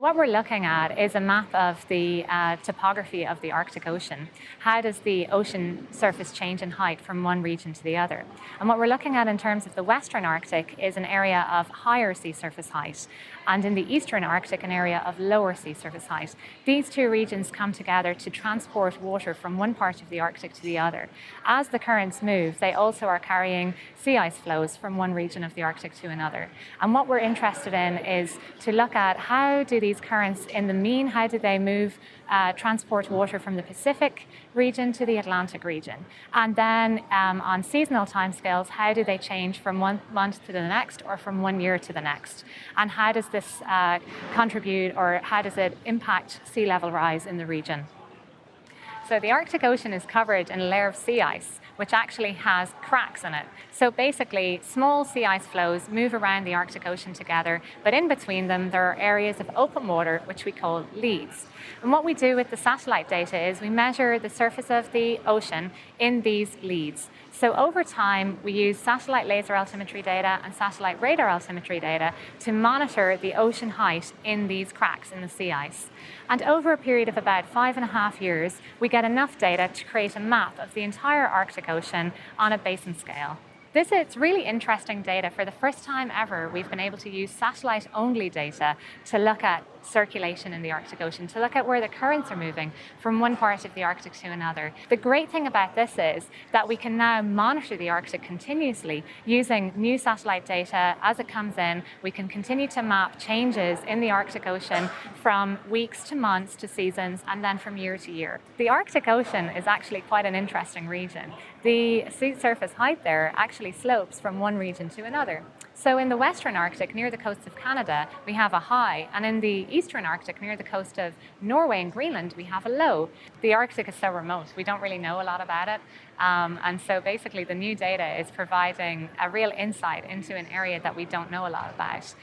What we're looking at is a map of the topography of the Arctic Ocean. How does the ocean surface change in height from one region to the other? And what we're looking at in terms of the Western Arctic is an area of higher sea surface height, and in the Eastern Arctic, an area of lower sea surface height. These two regions come together to transport water from one part of the Arctic to the other. As the currents move, they also are carrying sea ice flows from one region of the Arctic to another. And what we're interested in is to look at how do these currents in the mean, how do they move, transport water from the Pacific region to the Atlantic region? And then on seasonal timescales, how do they change from one month to the next or from 1 year to the next? And how does this contribute, or how does it impact sea level rise in the region? So the Arctic Ocean is covered in a layer of sea ice, which actually has cracks in it. So basically, small sea ice flows move around the Arctic Ocean together, but in between them, there are areas of open water, which we call leads. And what we do with the satellite data is we measure the surface of the ocean in these leads. So over time, we use satellite laser altimetry data and satellite radar altimetry data to monitor the ocean height in these cracks in the sea ice. And over a period of about 5.5 years, we get enough data to create a map of the entire Arctic Ocean on a basin scale. It's really interesting data. For the first time ever, we've been able to use satellite-only data to look at circulation in the Arctic Ocean, to look at where the currents are moving from one part of the Arctic to another. The great thing about this is that we can now monitor the Arctic continuously using new satellite data as it comes in. We can continue to map changes in the Arctic Ocean from weeks to months to seasons, and then from year to year. The Arctic Ocean is actually quite an interesting region. The sea surface height there actually slopes from one region to another. So in the Western Arctic, near the coasts of Canada, we have a high, and in the Eastern Arctic, near the coast of Norway and Greenland, we have a low. The Arctic is so remote, we don't really know a lot about it, and so basically the new data is providing a real insight into an area that we don't know a lot about.